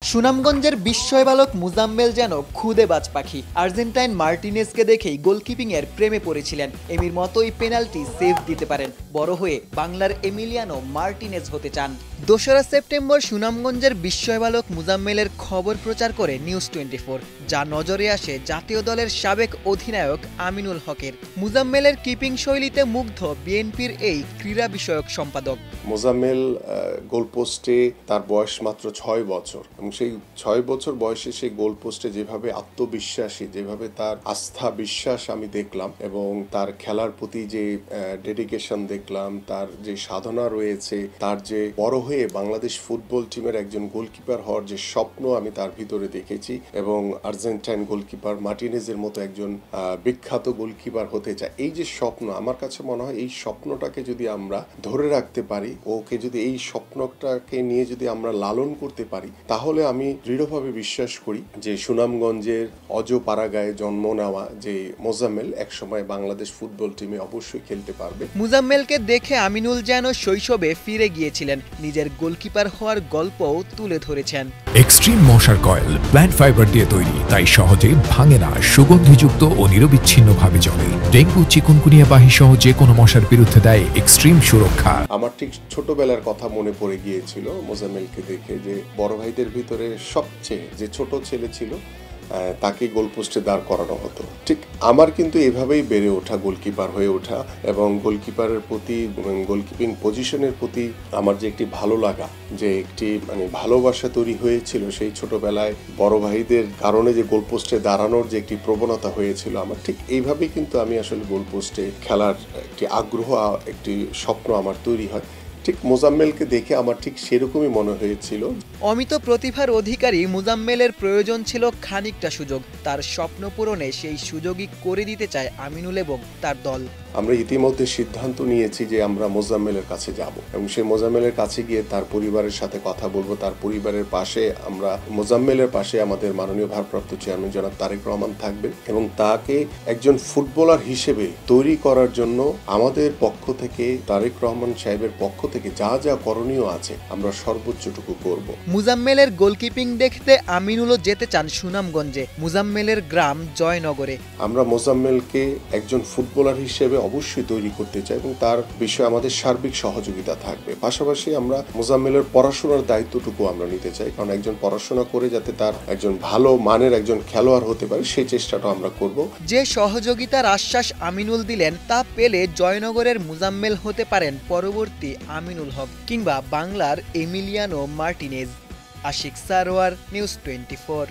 সুনামগঞ্জের বিস্ময় বালক মুজাম্মেল যেন খুদে বাজ পাখি। আর্জেন্টাইন মার্টিনেজকে দেখেই গোলকিপিংয়ের প্রেমে পড়েছিলেন। এমির মতোই পেনাল্টি সেভ দিতে পারেন, বড় হয়ে বাংলার এমিলিয়ানো মার্টিনেজ হতে চান। ২রা সেপ্টেম্বর সুনামগঞ্জের বিস্ময় বালক মুজাম্মেলের খবর প্রচার করে নিউজ 24, যা নজরে আসে জাতীয় দলের সাবেক অধিনায়ক আমিনুল হকের। মুজাম্মেলের কিপিং শৈলীতে মুগ্ধ বিএনপির এই ক্রীড়া বিষয়ক সম্পাদক। মোজাম্মেল গোলপোস্টে তার বয়স মাত্র ৬ বছর এবং সেই ৬ বছর বয়সে সেই গোলপোস্টে যেভাবে আত্মবিশ্বাসী, যেভাবে তার আস্থা বিশ্বাস আমি দেখলাম এবং তার খেলার প্রতি যে ডেডিকেশন দেখলাম, তার যে সাধনা রয়েছে, তার যে বড় হয়ে বাংলাদেশ ফুটবল টিমের একজন গোলকিপার হওয়ার যে স্বপ্ন আমি তার ভিতরে দেখেছি এবং আর্জেন্টাইন গোলকিপার মার্টিনেজের মতো একজন বিখ্যাত গোলকিপার হতে চায়, এই যে স্বপ্ন, আমার কাছে মনে হয় এই স্বপ্নটাকে যদি আমরা ধরে রাখতে পারি, ওকে যদি এই স্বপ্নটাকে নিয়ে যদি আমরা লালন করতে পারি, তাহলে আমি দৃঢ়ভাবে বিশ্বাস করি যে সুনামগঞ্জের অজপাড়াগাঁয়ে জন্ম নেওয়া যে মোজাম্মেল একসময় বাংলাদেশ ফুটবল টিমে অবশ্যই খেলতে পারবে। মুজাম্মেলকে দেখে আমিনুল যেন শৈশবে ফিরে গিয়েছিলেন, নিজের গোলকিপার হওয়ার গল্পও তুলে ধরেছেন। এক্সট্রিম মশার কয়েল প্ল্যান্ট ফাইবার দিয়ে তৈরি, তাই সহজে ভাঙে না, সুগন্ধিযুক্ত ও নিরবিচ্ছিন্নভাবে জ্বলে। ডেঙ্গু, চিকুনগুনিয়া বাহি সহ যে কোনো মশার বিরুদ্ধে দেয় এক্সট্রিম সুরক্ষা। আমার ঠিক ছোটবেলার কথা মনে পড়ে গিয়েছিল মোজাম্মেলকে দেখে, যে বড় ভাইদের ভিতরে সবচেয়ে যে ছোট ছেলে ছিল তাকে গোলপোস্টে দাঁড় করানো হতো। ঠিক আমার কিন্তু এভাবেই বেড়ে ওঠা, গোলকিপার হয়ে ওঠা এবং গোলকিপারের প্রতি, গোলকিপিং পজিশনের প্রতি আমার যে একটি ভালো লাগা, যে একটি ভালোবাসা তৈরি হয়েছিল সেই ছোটবেলায় বড় ভাইদের কারণে, যে গোলপোস্টে দাঁড়ানোর যে একটি প্রবণতা হয়েছিল আমার, ঠিক এইভাবেই কিন্তু আমি আসলে গোলপোস্টে খেলার একটি আগ্রহ, একটি স্বপ্ন আমার তৈরি হয়। ঠিক মোজাম্মেলকে দেখে আমার ঠিক সেরকমই মনে হয়েছিল। অমিত প্রতিভার অধিকারী মুজাম্মেলের প্রয়োজন ছিল খানিকটা সুযোগ। তার স্বপ্ন পূরণে সেই সুযোগই করে দিতে চায় আমিনুল এবং তার দল। আমরা ইতিমধ্যে সিদ্ধান্ত নিয়েছি যে আমরা মোজাম্মেলের কাছে যাব এবং সেই মোজাম্মেলের কাছে গিয়ে তার পরিবারের সাথে কথা বলবো। তার পরিবারের পাশে আমরা, মোজাম্মেলের পাশে আমাদের মাননীয় ভারপ্রাপ্ত চেয়ারম্যান জনাব তারেক রহমান থাকবেন এবং তাকে একজন ফুটবলার হিসেবে তৈরি করার জন্য আমাদের পক্ষ থেকে, তারেক রহমান সাহেবের পক্ষ থেকে যা যা করণীয় আছে আমরা সর্বোচ্চটুকু করব। মুজাম্মেলের গোলকিপিং দেখতে আমিনুলও যেতে চান সুনামগঞ্জে। মুজাম্মেলের গ্রাম জয়নগরে। আমরা মোজাম্মেলকে একজন ফুটবলার হিসেবে অবশ্যই তৈরি করতে চাই এবং তার বিষয়ে আমাদের সার্বিক সহযোগিতা থাকবে। পাশাপাশি আমরা মোজাম্মেলের পড়াশোনার দায়িত্বটুকু আমরা নিতে চাই, কারণ একজন পড়াশোনা করে যাতে তার একজন ভালো মানের একজন খেলোয়াড় হতে পারে সেই চেষ্টাটা আমরা করব। যে সহযোগিতার আশ্বাস আমিনুল দিলেন, তা পেলে জয়নগরের মুজাম্মেল হতে পারেন পরবর্তী আমিনুল হক কিংবা বাংলার Emiliano Martinez. Ashiq Sarwar, news 24।